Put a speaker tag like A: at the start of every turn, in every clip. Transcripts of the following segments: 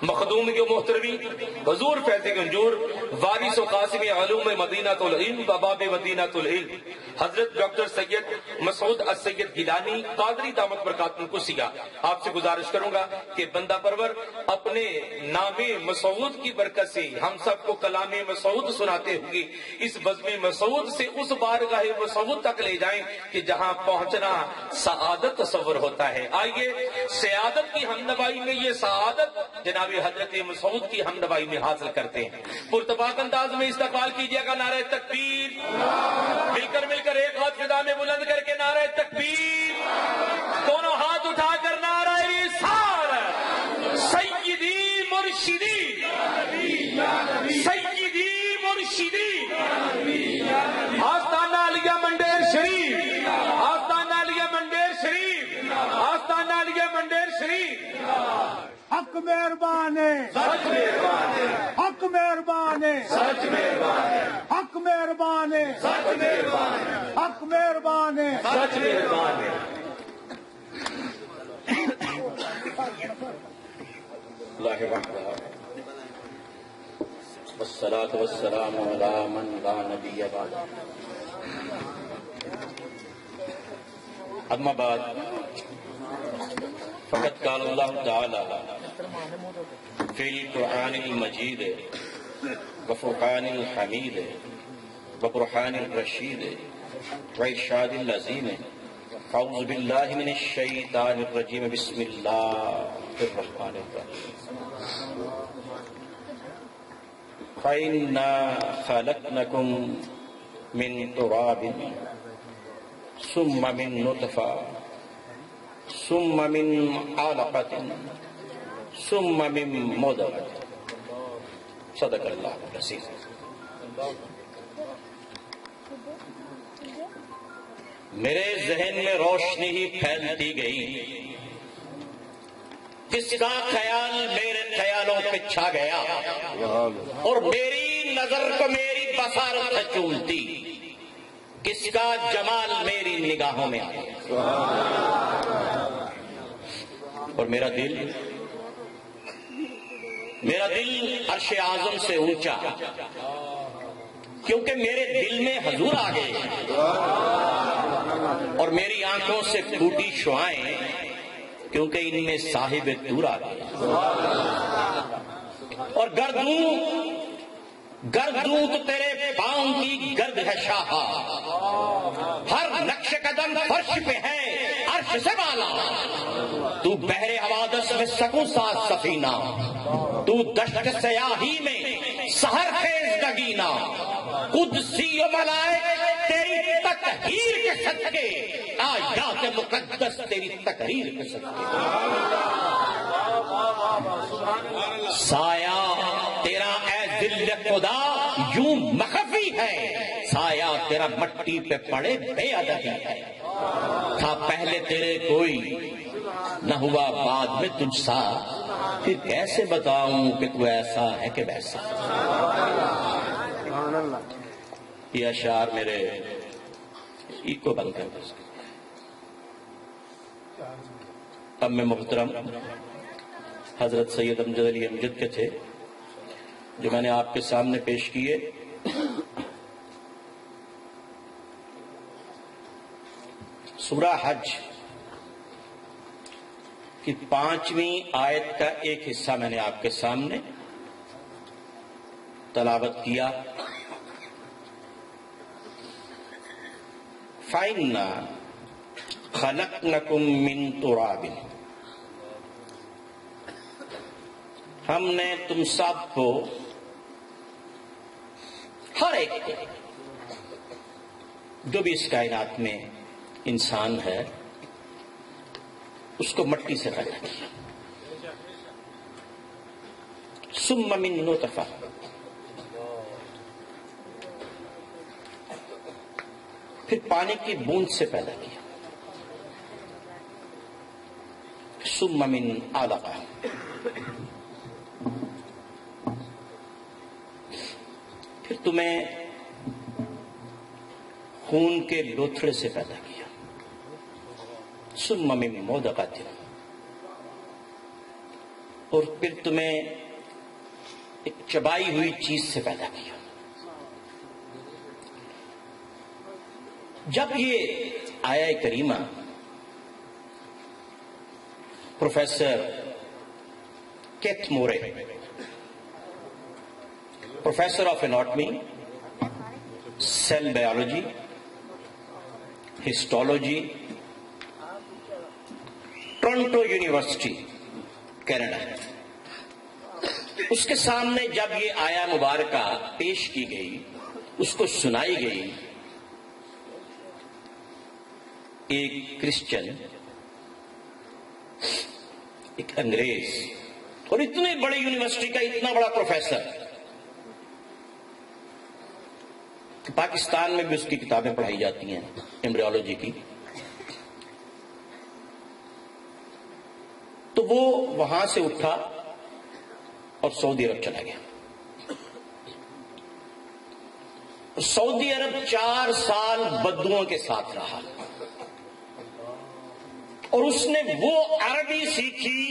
A: مخدوم کے محترمی حضور فیض گنجور وارث و قاسم علوم مدینہ العلم باب مدینہ العلم حضرت ڈاکٹر سید مسعود السید گیلانی قادری دامت برکاتہ القدسیہ، آپ سے گزارش کروں گا کہ بندہ پرور اپنے نام مسعود کی برکت سے ہم سب کو کلام مسعود سناتے ہوئے اس بزم مسعود سے اس بارگاہ مسعود تک لے جائیں کہ جہاں پہنچنا سعادت تصور ہوتا ہے۔ آئیے سعادت کی ہمنوائی میں یہ سعادت جناب حضرت مسعود کی ہمنوائی میں حاصل کرتے ہیں۔ پرتپاک انداز میں استقبال کیجیے گا نعرہ تکبیر، مل کر ایک ہاتھ فضا میں بلند کر کے نعرہ تکبیر، دونوں ہاتھ اٹھا کر نعرہ رسالت، سیدی مرشدی سیدی مرشدی، آستانہ علیہ منڈیر شریف، آستانہ علیہ منڈیر شریف، آستانہ علیہ منڈیر شریف۔
B: حق مہربان ہے،
A: سچ مہربان ہے،
B: حق مہربان ہے،
A: سچ مہربان ہے،
B: حق مہربان ہے،
A: سچ مہربان ہے،
B: حق مہربان ہے۔
A: سچ مہربان ہے۔ اللہ وحدہ والصلاة والسلام علی من لا نبی بعدہ، اما بعد فقد قال اللہ تعالی فی القرآن المجید وفرقان الحمید وبرہان الرشید وارشاد العظیم، اعوذ باللہ من الشیطان الرجیم، بسم اللہ الرحمن الرحیم۔ فَإِنَّا خَلَقْنَكُم مِّن تُرَابٍ ثُمَّ مِن نُطْفَةٍ ثُمَّ مِن عَلَقَةٍ ثُمَّ مِن مُضْغَةٍ، صدق اللہ العظیم۔ میرے ذہن میں روشنی ہی پھیلتی گئی، کس کا خیال میرے خیالوں پہ چھا گیا اور میری نظر کو میری بصارت سے چومتی، کس کا جمال میری نگاہوں میں آیا، اور میرا دل عرش اعظم سے اونچا، کیونکہ میرے دل میں حضور آ گئے اور میری آنکھوں سے پھوٹی شعائیں، کیونکہ ان میں صاحب طور آ گئے، اور گردوں تو تیرے پاؤں کی گرد ہے شاہا، ہر نقش قدم فرش پہ ہے عرش سے بالا، تو بحر حوادث میں سکوں ساز سفینہ، تو دشت سیاہی میں سحر خیز نگینہ، قدسی و ملائک تیری تطہیر کے صدقے، آیات مقدس تیری تقریر کے صدقے، سایہ تیرا اے ذل خدا یوں مخفی ہے، سایہ تیرا مٹی پہ پڑے بے عددی ہے، تھا پہلے تیرے کوئی نہ ہوا بعد میں تجھ سا، پھر کیسے بتاؤں کہ تو ایسا ہے کہ ویسا۔ یہ اشعار میرے کو بند کر دیں۔ اب میں محترم حضرت سید امجد علی امجد کے تھے جو میں نے آپ کے سامنے پیش کیے، سورہ حج کی 5ویں آیت کا ایک حصہ میں نے آپ کے سامنے تلاوت کیا۔ فَإِنَّا خَلَقْنَكُم مِّن تُرَابٍ، ہم نے تم سب کو، ہر ایک کو، جو بھی اس کائنات میں انسان ہے، اس کو مٹی سے پیدا کیا، ثُمَّ مِن نُطْفَةٍ، پھر پانی کی بوند سے پیدا کیا، ثُمَّ مِن عَلَقَةٍ، پھر تمہیں خون کے لوتھڑے سے پیدا کیا، ثُمَّ مِن مُضْغَةٍ،
C: اور پھر تمہیں ایک چبائی ہوئی چیز سے پیدا کیا. جب یہ آیہ کریمہ professor Keith Moore, professor of anatomy, cell biology, histology, Toronto university Canada, اس کے سامنے جب یہ آیہ مبارکہ پیش کی گئی، اس کو سنائی گئی، ایک کرسچن، ایک انگریز، اور اتنی بڑی یونیورسٹی کا اتنا بڑا پروفیسر، پاکستان میں بھی اس کی کتابیں پڑھائی جاتی ہیں ایمبریولوجی کی، تو وہ وہاں سے اٹھا اور سعودی عرب چلا گیا. سعودی عرب 4 سال بدوؤں کے ساتھ رہا اور اس نے وہ عربی سیکھی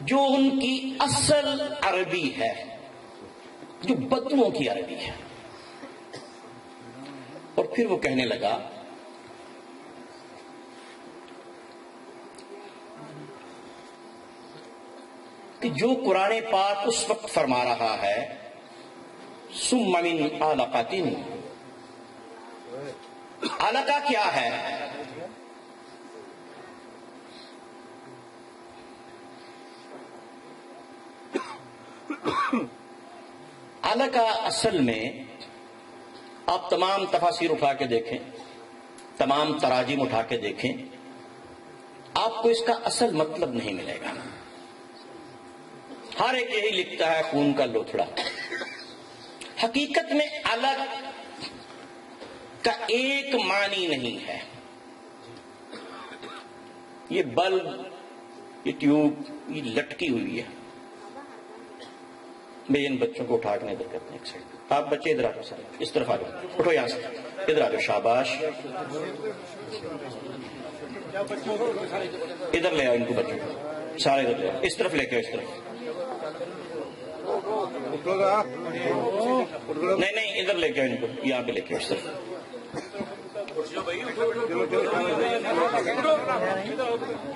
C: جو ان کی اصل عربی ہے، جو بدوؤں کی عربی ہے. اور پھر وہ کہنے لگا کہ جو قرآن پاک اس وقت فرما رہا ہے ثم من علقۃ، علقہ کیا ہے؟ علقہ اصل میں آپ تمام تفاسیر اٹھا کے دیکھیں، تمام تراجم اٹھا کے دیکھیں، آپ کو اس کا اصل مطلب نہیں ملے گا. ہر ایک یہی لکھتا ہے خون کا لوتھڑا. حقیقت میں علق کا ایک معنی نہیں ہے. یہ بلب، یہ ٹیوب، یہ لٹکی ہوئی ہے. میں ان بچوں کو اٹھا کے ادھر کرتے ہیں ایک سائڈ. آپ بچے ادھر آ جاؤ، سارے اس طرف آ جاؤ، اٹھو یہاں سے، ادھر آ جاؤ، شاباش. ادھر لے آؤ ان کو، بچوں کو سارے ادھر لے آؤ، اس طرف لے کے آؤ، اس طرف. نہیں ادھر لے کے آؤ ان کو، یہاں پہ لے کے آؤ اس طرف.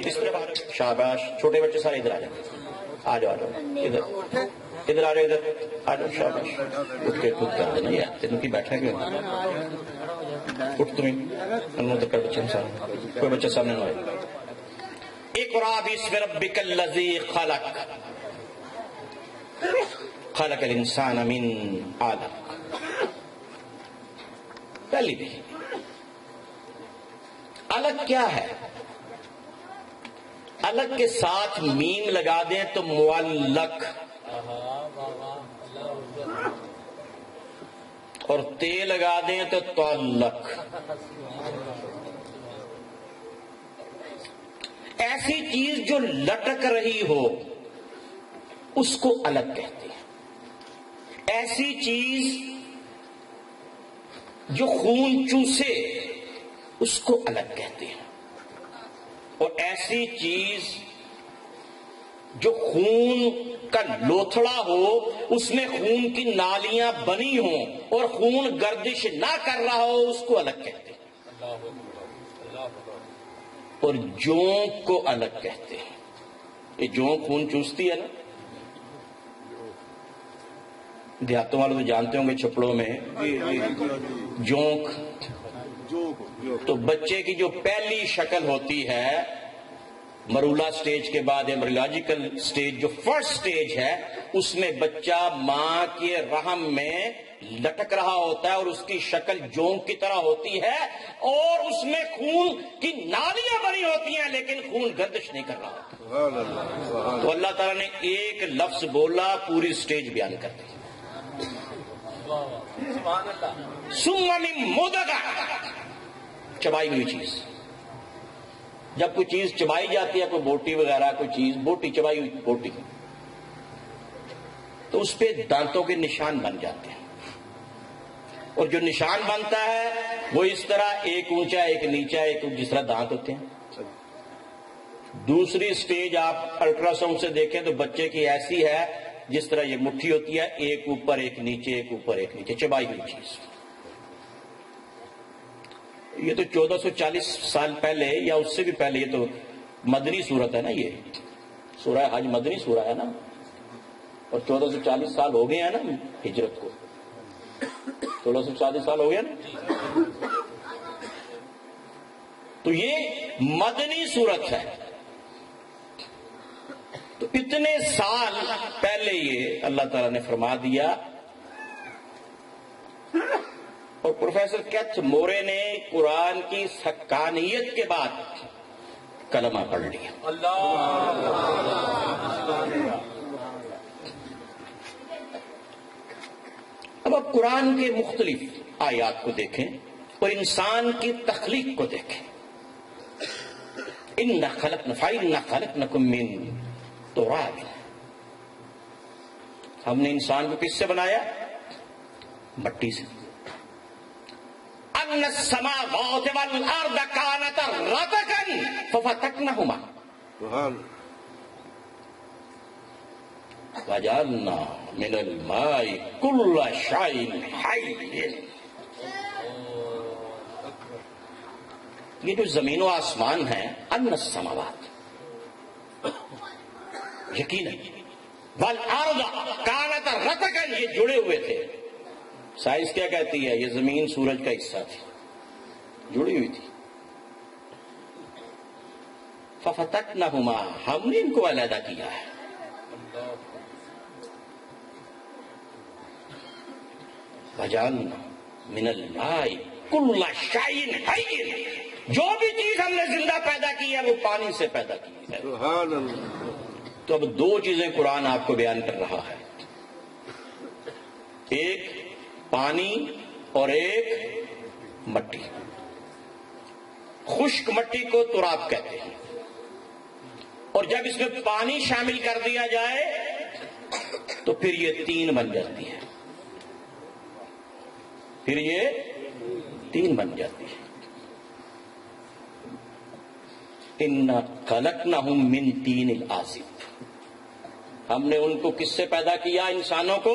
C: اس طرف شاباش. چھوٹے بچے سارے ادھر آ جاؤ، آ جاؤ، آ جاؤ ادھر، ادھر آ جاؤ، ادھر آ جاؤ. شاباش. اٹھ کے خود کر دینا یار، تینوں کی بیٹھے گئے. اٹھ تمہیں ادھر کر بچے سارے، کوئی بچہ سامنے نہ آئے. اقرأ باسم ربک الذی خلق، خلق الانسان من علق. پہلی بھی علق کیا ہے؟ علق کے ساتھ میم لگا دیں تو معلق، اور تے لگا دیں تو تعلق. ایسی چیز جو لٹک رہی ہو اس کو علق کہتے ہیں. ایسی چیز جو خون چوسے اس کو علق کہتے ہیں. اور ایسی چیز جو خون کا لوتھڑا ہو، اس میں خون کی نالیاں بنی ہوں اور خون گردش نہ کر رہا ہو، اس کو علق کہتے ہیں. اور جونک کو علق کہتے ہیں. یہ جونک خون چوستی ہے نا، دیہاتوں والوں تو جانتے ہوں گے چھپڑوں میں جونک. تو بچے کی جو پہلی شکل ہوتی ہے مرولا سٹیج کے بعد ایمبریولوجیکل سٹیج، جو فرسٹ سٹیج ہے، اس میں بچہ ماں کے رحم میں لٹک رہا ہوتا ہے اور اس کی شکل جونک کی طرح ہوتی ہے اور اس میں خون کی نالیاں بنی ہوتی ہیں لیکن خون گردش نہیں کر رہا ہوتا. تو اللہ تعالیٰ نے ایک لفظ بولا، پوری سٹیج بیان کر دی. ثم من مضغہ، چبائی ہوئی چیز. جب کوئی چیز چبائی جاتی ہے، کوئی بوٹی وغیرہ، کوئی چیز بوٹی چبائی ہوئی بوٹی، تو اس پہ دانتوں کے نشان بن جاتے ہیں. اور جو نشان بنتا ہے وہ اس طرح ایک اونچا ایک نیچا، ایک جس طرح دانت ہوتے ہیں. دوسری سٹیج آپ الٹرا ساؤنڈ سے دیکھیں تو بچے کی ایسی ہے جس طرح یہ مٹھی ہوتی ہے، ایک اوپر ایک نیچے، ایک اوپر ایک نیچے، چبائی ہوئی چیز۔ یہ تو 1440 سال پہلے یا اس سے بھی پہلے، یہ تو مدنی صورت ہے نا، یہ سورہ حج مدنی سورہ ہے نا، اور 1440 سال ہو گئے ہیں نا ہجرت کو، 1440 سال ہو گیا نا، تو یہ مدنی صورت ہے۔ تو اتنے سال پہلے یہ اللہ تعالیٰ نے فرما دیا، اور پروفیسر کیتھ مورے نے قرآن کی حقانیت کے بعد کلمہ پڑھ لیا۔ اب آپ قرآن کے مختلف آیات کو دیکھیں اور انسان کی تخلیق کو دیکھیں۔ اِنَّا خَلَقْنَاكُم مِّن تُرَابٍ، ہم نے انسان کو کس سے بنایا؟ مٹی سے۔ أَنَّ السَّمَاوَاتِ وَالْأَرْضَ كَانَتَا رَتْقًا فَفَتَقْنَاهُمَا وَجَعَلْنَا مِنَ الْمَاءِ كُلَّ شَيْءٍ حَيٍّ۔ یہ جو زمین و آسمان ہیں، ان السماوات، یقیناً، والارض کانت رتقا، یہ جڑے ہوئے تھے۔ سائنس کیا کہتی ہے؟ یہ زمین سورج کا حصہ تھی، جڑی ہوئی تھی۔ ففتقناہما، ہم نے ان کو علیحدہ کیا ہے۔ وجعلنا من الماء کل شیء حی، جو بھی چیز ہم نے زندہ پیدا کی ہے وہ پانی سے پیدا کی ہے۔
D: سبحان اللہ۔
C: تو اب دو چیزیں قرآن آپ کو بیان کر رہا ہے، ایک پانی اور ایک مٹی۔ خشک مٹی کو تراب کہتے ہیں، اور جب اس میں پانی شامل کر دیا جائے تو پھر یہ تین بن جاتی ہے، پھر یہ تین بن جاتی ہے۔ اِنَّا خَلَقْنَاهُم مِّن طِینٍ لَازِب، ہم نے ان کو کس سے پیدا کیا؟ انسانوں کو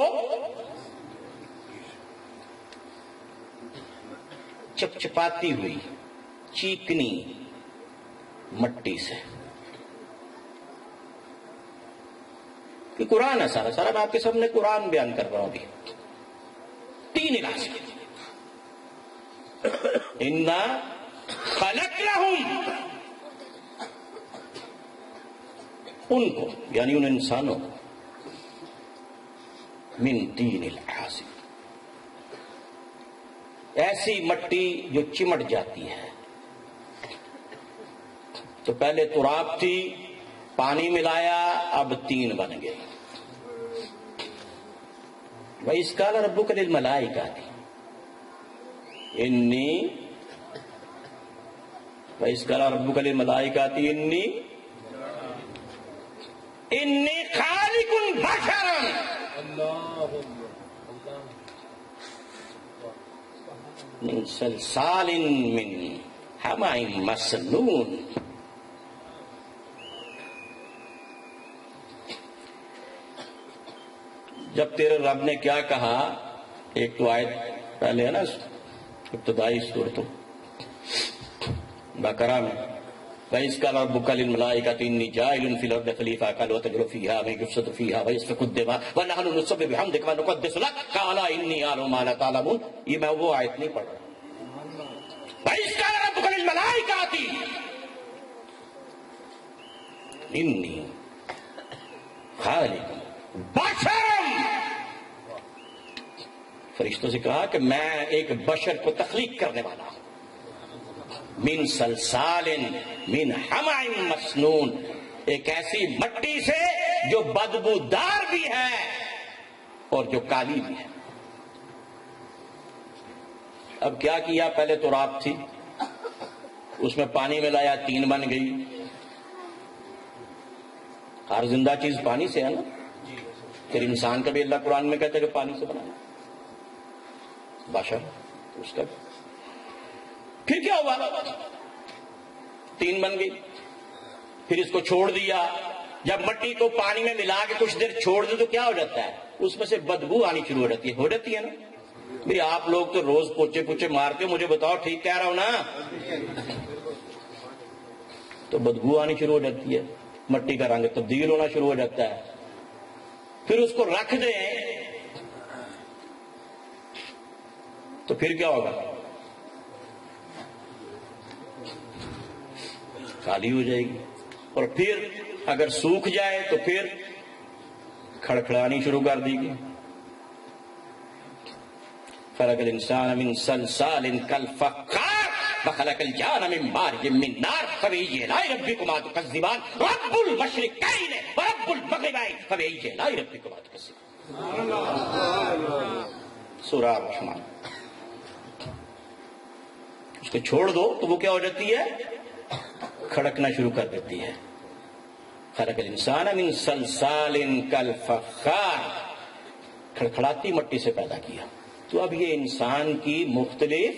C: چپچپاتی ہوئی چیکنی مٹی سے۔ یہ قرآن ہے سارا سارا، میں آپ کے سامنے قرآن بیان کر رہا ہوں ابھی۔ تین لازب، اِنَّا خَلَقْنَاهُم، ان کو یعنی ان انسانوں کو، من طین لازب، ایسی مٹی جو چمٹ جاتی ہے۔ تو پہلے تراب تھی، پانی ملایا، اب تین بن گئے۔ وَإِذْ قَالَ رَبُّكَ لِلْمَلَائِكَةِ إِنِّي وَإِذْ قَالَ رَبُّكَ لِلْمَلَائِكَةِ إِنِّي خَالِقٌ بَشَرًا مِّن صَلْصَالٍ مِّن حَمَإٍ مَّسْنُونٍ۔ جب تیرے رب نے کیا کہا، ایک تو آیت پہلے ہے نا ابتدائی سورتوں بقرہ میں، وَإِذْ قَالَ رَبُّكَ لِلْمَلَائِكَةِ إِنِّي جَاعِلٌ فِي الْأَرْضِ خَلِيفَةً قَالُوا أَتَجْعَلُ فِيهَا مَن يُفْسِدُ فِيهَا وَيَسْفِكُ الدِّمَاءَ وَنَحْنُ نُسَبِّحُ بِحَمْدِكَ وَنُقَدِّسُ لَكَ قَالَ إِنِّي أَعْلَمُ مَا لَا تَعْلَمُونَ۔ یہ میں وہ آیت نہیں پڑھ رہا۔ وَإِذْ قَالَ رَبُّكَ لِلْمَلَائِكَةِ إِنِّي خَالِقٌ بَشَرًا، فرشتوں سے کہا کہ میں ایک بشر کو تخلیق کرنے والا ہوں، من صلصال من حمأ مسنون، ایک ایسی مٹی سے جو بدبودار بھی ہے اور جو کالی بھی ہے۔ اب کیا کیا؟ پہلے تو تراب تھی، اس میں پانی ملایا، تین بن گئی۔ ہر زندہ چیز پانی سے ہے نا، پھر انسان کا بھی اللہ قرآن میں کہتا ہے کہ پانی سے بنایا، بشر اس کا بھی۔ پھر کیا ہوا؟ تین بن گئی، پھر اس کو چھوڑ دیا. جب مٹی کو پانی میں ملا کے کچھ دیر چھوڑ دے تو کیا ہو جاتا ہے؟ اس میں سے بدبو آنی شروع ہو جاتی ہے نا. بھئی آپ لوگ تو روز پوچھے پوچھے مارتے، مجھے بتاؤ ٹھیک کہہ رہا ہوں نا؟ تو بدبو آنی شروع ہو جاتی ہے، مٹی کا رنگ تبدیل ہونا شروع ہو جاتا ہے. پھر اس کو رکھ دیں تو پھر کیا ہوگا؟ کالی ہو جائے گی. اور پھر اگر سوکھ جائے تو پھر کھڑکھڑانی شروع کر دی گی. خلق الانسان من صلصال کالفخار وخلق الجان من مارج من نار فبأي آلاء ربكما تكذبان رب المشرقين ورب المغربين فبأي آلاء ربكما تكذبان. سورہ الرحمن. اس کو چھوڑ دو تو وہ کیا ہو جاتی ہے؟ کھڑکنا شروع کر دیتی ہے. خلق الانسان من صلصال کالفخار، کھڑکھڑاتی مٹی سے پیدا کیا. تو اب یہ انسان کی مختلف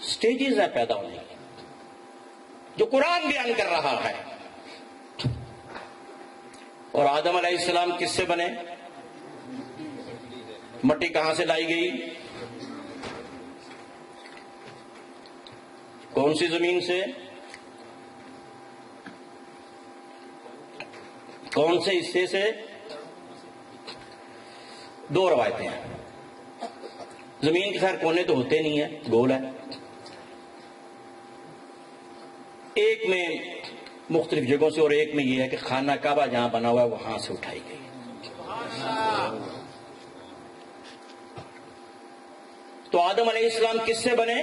C: سٹیجز ہیں پیدا ہونے کی، جو قرآن بیان کر رہا ہے. اور آدم علیہ السلام کس سے بنے؟ مٹی کہاں سے لائی گئی؟ کون سی زمین سے؟ کون سے حصے سے؟ دو روایتیں ہیں. زمین کے خیر کونے تو ہوتے نہیں ہیں، گول ہے. ایک میں مختلف جگہوں سے اور ایک میں یہ ہے کہ خانہ کعبہ جہاں بنا ہوا ہے وہاں سے اٹھائی گئی. تو آدم علیہ السلام کس سے بنے؟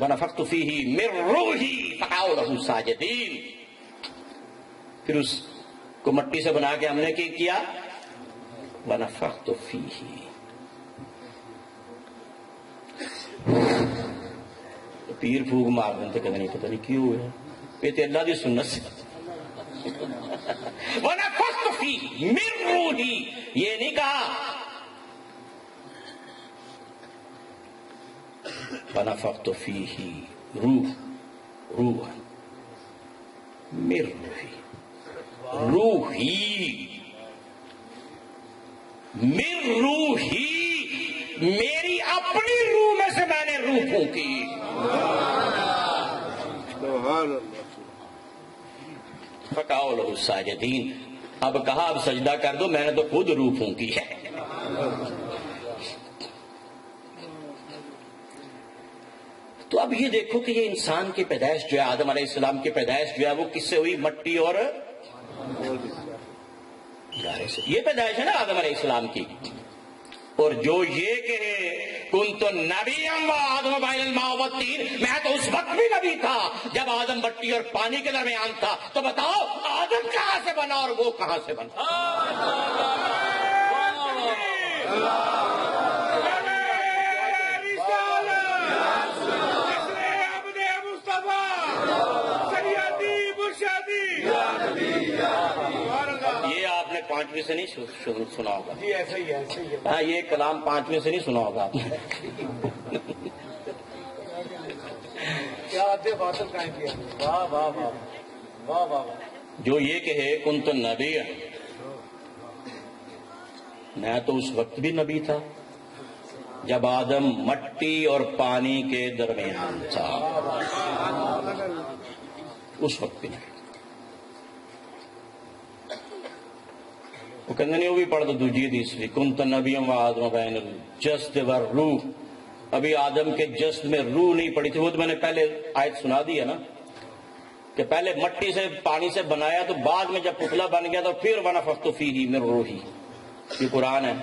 C: وَنَفَخْتُ فِيهِ مِن رُوحِي فَقَعُوا لَهُ سَاجِدِينَ. پھر اس کو مٹی سے بنا کے ہم نے کیا؟ وَنَفَخْتُ فِيهِ. پیر پھوک مار دیں تو کہتے نہیں پتہ نہیں کیوں ہے، یہ تو اللہ دی سنت سے. وَنَفَخْتُ فِيهِ مِن رُوحِي، یہ نہیں کہا وَنَفَخْتُ فِيهِ روح مِن روحی، روحی من روحی، میری اپنی روح میں سے میں نے روح پھونکی. فقعوا لہ ساجدین. اب کہا اب سجدہ کر دو، میں نے تو خود روح پھونکی ہے. تو اب یہ دیکھو کہ یہ انسان کی پیدائش جو ہے، آدم علیہ السلام کی پیدائش جو ہے وہ کس سے ہوئی؟ مٹی اور گارے سے. یہ پیدائش ہے نا آدم علیہ السلام کی. اور جو یہ کہے کنت نبیا وآدم بین الماء والطین، میں تو اس وقت بھی نبی تھا جب آدم مٹی اور پانی کے درمیان تھا. تو بتاؤ آدم کہاں سے بنا اور وہ کہاں سے بنا؟ یہ آپ نے 5ویں سے نہیں سنا ہوگا.
B: جی ایسا ہی ہے.
C: ہاں یہ کلام 5ویں سے نہیں سنا ہوگا آپ نے.
B: کیا باطل قائم کیا. واہ واہ واہ واہ واہ.
C: جو یہ کہے کنت نبی، میں تو اس وقت بھی نبی تھا جب آدم مٹی اور پانی کے درمیان تھا. اس وقت بھی نبی. وہ کہتے نہیں وہ بھی پڑھ دو دوجی حدیث بھی، کنت نبی و آدم بین الجسد والروح. ابھی آدم کے جسد میں روح نہیں پڑی تھی. وہ تو میں نے پہلے آیت سنا دی ہے نا کہ پہلے مٹی سے پانی سے بنایا تو بعد میں جب پتلا بن گیا تو پھر ونفخت فیہ من روحی. یہ قرآن ہے.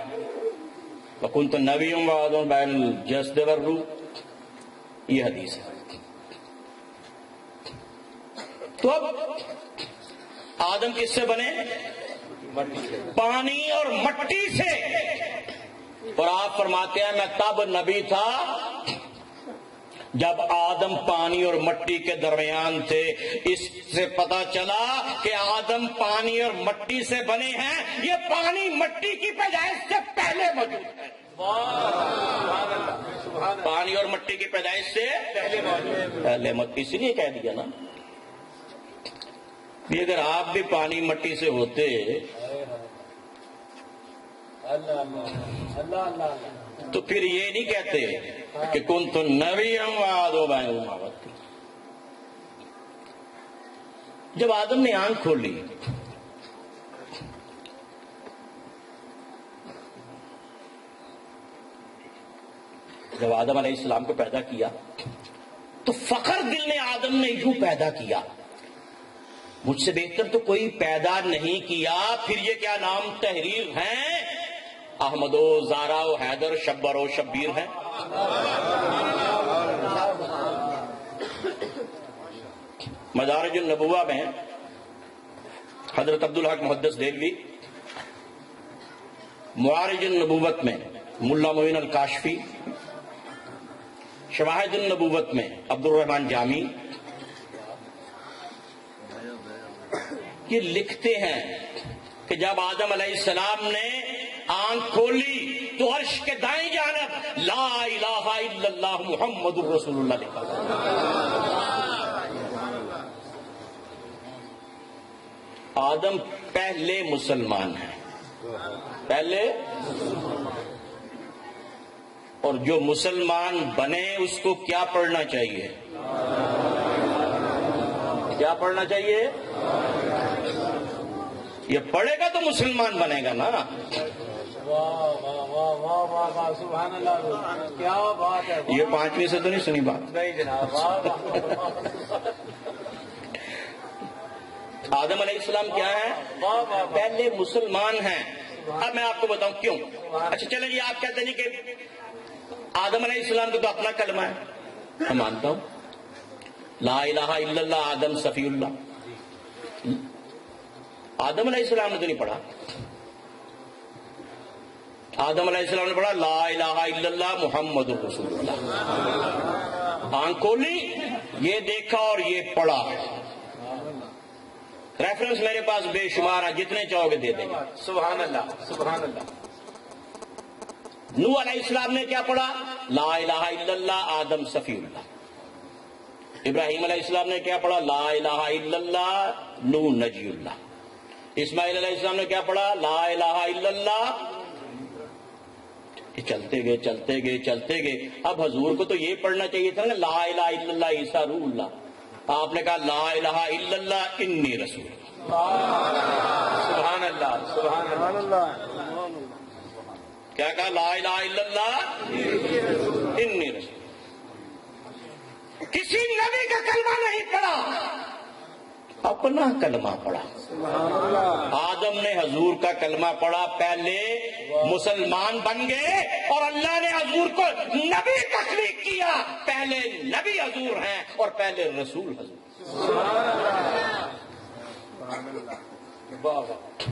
C: وکنت نبی و آدم بین الجسد والروح، یہ حدیث ہے. تو اب آدم کس سے بنے؟ پانی اور مٹی سے. اور آپ فرماتے ہیں میں تب نبی تھا جب آدم پانی اور مٹی کے درمیان تھے، اس سے پتا چلا کہ آدم پانی اور مٹی سے بنے ہیں، یہ پانی مٹی کی پیدائش سے پہلے موجود ہے۔ پانی اور مٹی کی پیدائش سے پہلے موجود، اسی لیے کہہ دیا نا کہ اگر آپ بھی پانی مٹی سے ہوتے تو پھر یہ نہیں کہتے کہ کنت نبیا وآدم بین اموات۔ جب آدم نے آنکھ کھولی، جب آدم علیہ السلام کو پیدا کیا تو فخر دل نے آدم نے یوں پیدا کیا، مجھ سے بہتر تو کوئی پیدا نہیں کیا۔ پھر یہ کیا نام تحریر ہیں؟ احمد و زارا و حیدر، شبر و شبیر ہیں۔ مدارج النبوہ میں حضرت عبدالحق محدث دہلوی، معارج النبوت میں ملا معین الکاشفی، شواہد النبوت میں عبد الرحمن جامی، یہ لکھتے ہیں کہ جب آدم علیہ السلام نے آنکھ کھولی تو عرش کے دائیں جانب لا الہ الا اللہ محمد الرسول اللہ لکھا۔ آدم پہلے مسلمان ہیں، پہلے، اور جو مسلمان بنے اس کو کیا پڑھنا چاہیے؟ کیا پڑھنا چاہیے؟ یہ پڑھے گا تو مسلمان بنے گا نا۔
B: سبحان اللہ، کیا بات ہے۔
C: یہ 5ویں سے تو نہیں سنی بات؟
B: نہیں جناب۔
C: آدم علیہ السلام کیا ہے؟ پہلے مسلمان ہیں۔ اب میں آپ کو بتاؤں کیوں۔ اچھا چلیں جی، آپ کہتے ہیں کہ آدم علیہ السلام کو تو اپنا کلمہ ہے، میں مانتا ہوں، لا الہ الا اللہ آدم صفی اللہ۔ آدم علیہ السلام نے تو نہیں پڑھا، آدم علیہ السلام نے پڑھا لا الہ الا اللہ محمد الرسول اللہ۔ آنکھ کھولی، یہ دیکھا اور یہ پڑھا۔ ریفرنس میرے پاس بے شمار ہیں، جتنے چاہو گے دے دیں گے۔
B: سبحان اللہ، سبحان اللہ۔
C: نوح علیہ السلام نے کیا پڑھا؟ لا الہ الا اللہ آدم صفی اللہ۔ ابراہیم علیہ السلام نے کیا پڑھا؟ لا الہ الا اللہ نوح نجی اللہ۔ اسماعیل علیہ السلام نے کیا پڑھا؟ لا الہ الا اللہ۔ چلتے گئے چلتے گئے چلتے گئے، اب حضور کو تو یہ پڑھنا چاہیے تھا نا، لا الہ الا اللہ عیسیٰ روح اللہ۔ آپ نے کہا لا الہ الا اللہ انی رسول۔
B: سبحان اللہ، سبحان اللہ۔
C: کیا کہا؟ لا الہ الا اللہ انی رسول۔ کسی نبی کا کلمہ نہیں پڑھا، اپنا کلمہ پڑھا۔ آدم نے حضور کا کلمہ پڑھا، پہلے مسلمان بن گئے، اور اللہ نے حضور کو نبی تخلیق کیا۔ پہلے نبی حضور ہیں اور پہلے رسول حضور۔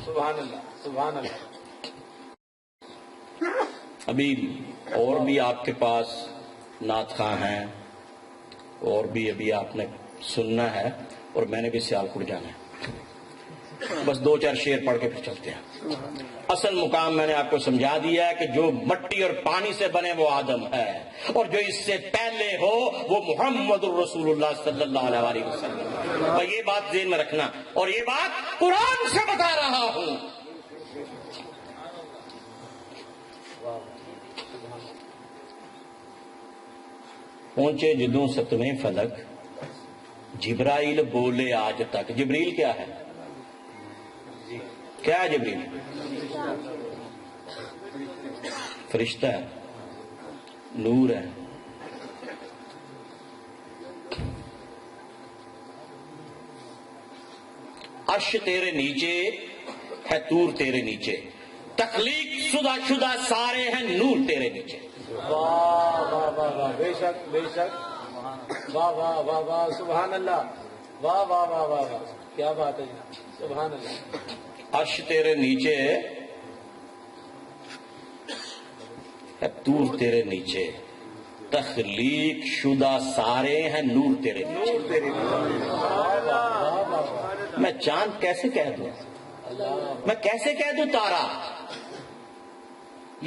B: سبحان اللہ، سبحان اللہ۔
C: ابھی اور بھی آپ کے پاس نعت خواں ہیں، اور بھی ابھی آپ نے سننا ہے، اور میں نے بھی سیالکوٹ جانا ہے۔ بس 2-4 شعر پڑھ کے پھر چلتے ہیں۔ اصل مقام میں نے آپ کو سمجھا دیا ہے کہ جو مٹی اور پانی سے بنے وہ آدم ہے، اور جو اس سے پہلے ہو وہ محمد الرسول اللہ صلی اللہ علیہ وسلم۔ اور یہ بات ذہن میں رکھنا، اور یہ بات قرآن سے بتا رہا ہوں۔ پہنچے جدوں ستویں فلک، جبرائیل بولے آج تک۔ جبریل کیا ہے؟ کیا ہے جبریل؟ فرشتہ ہے، نور ہے۔ عرش تیرے نیچے ہے، طور تیرے نیچے، تخلیق شدہ سارے ہیں، نور تیرے نیچے۔
B: واہ واہ واہ واہ، بے شک بے شک، واہ واہ واہ واہ، سبحان اللہ، واہ واہ واہ واہ واہ، کیا بات ہے جناب، سبحان اللہ۔
C: عرش تیرے نیچے ہے، طور تیرے نیچے، تخلیق شدہ سارے ہیں نور تیرے نیچے۔ میں چاند کیسے کہہ دوں، میں کیسے کہہ دوں تارا؟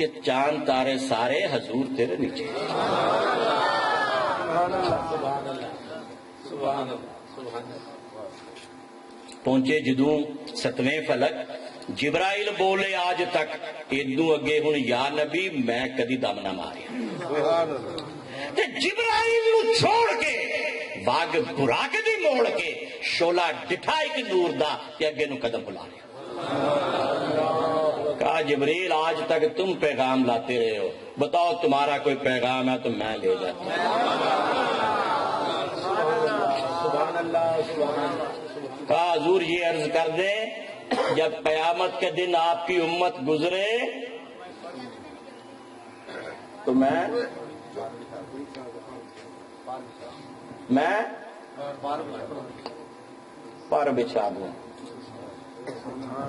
C: یہ چاند تارے سارے حضور تیرے نیچے۔ پہنچے جدوں 7ویں فلک، جبرائیل بولے آج تک ادوں اگے ہن یا نبی میں کدی دم نہ ماریا۔ تے جبرائیل نو چھوڑ کے باغ برا کے دی موڑ کے شولا ڈٹھا ایک نور دا تے اگے نو قدم بلا لیا۔ کہا جبریل آج تک تم پیغام لاتے رہے ہو، بتاؤ تمہارا کوئی پیغام ہے تو میں لے جاتا ہوں۔ کہا حضور یہ عرض کر دیں جب قیامت کے دن آپ کی امت گزرے تو میں پر بچھا دوں۔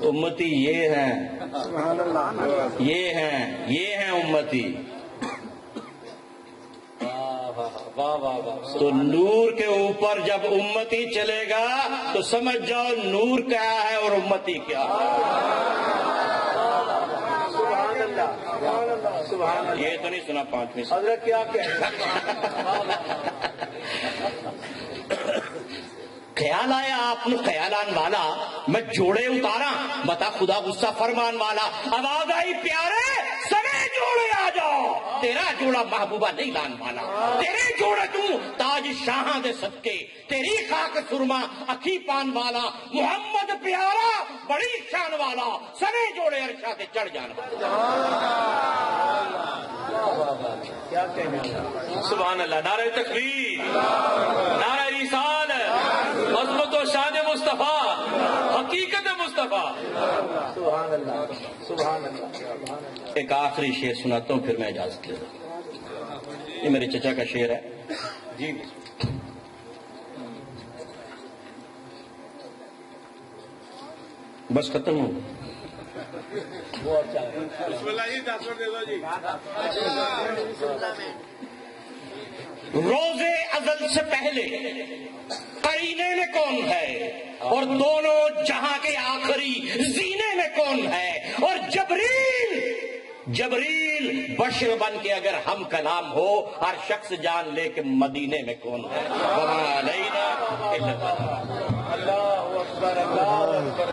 C: امتی یہ ہیں، یہ ہیں امتی۔ تو نور کے اوپر جب امتی چلے گا تو سمجھ جاؤ نور کیا ہے اور امتی کیا ہے۔ یہ تو نہیں سنا 5ویں سے
B: حضرت کیا
C: خیال آیا آپ نے خیالان والا، میں جوڑے اتارا بتا خدا غصہ فرمان والا۔ آواز آئی پیارے سنے جوڑے آ جاؤ، تیرا جوڑا محبوبہ نہیں لان والا، تیرے جوڑے تو تاج شاہاں دے صدقے، تیری خاک سرما اکھی پان والا محمد پیارا بڑی شان والا، سنے جوڑے عرشاں تے چڑھ جان والا۔
B: کیا کہنا؟
A: سبحان اللہ، نعرہ تکبیر، نعرہ رسالت، عظمت و شان مصطفیٰ، حقیقت مصطفیٰ۔
B: سبحان اللہ، سبحان اللہ۔
C: ایک آخری شعر سناتا ہوں پھر میں اجازت لیتا ہوں۔ یہ میرے چچا کا شعر ہے
B: جی
C: بس ختم ہو۔
B: وہ اچھا ہے۔
C: روزے ازل سے پہلے قرینے میں کون ہے اور دونوں جہاں کے آخری زینے میں کون ہے، اور جبریل بشر بن کے اگر ہم کلام ہو ہر شخص جان لے کہ مدینے میں کون ہے۔ وما علینا الا البلاغ۔
B: اللہ اکبر، اللہ اکبر۔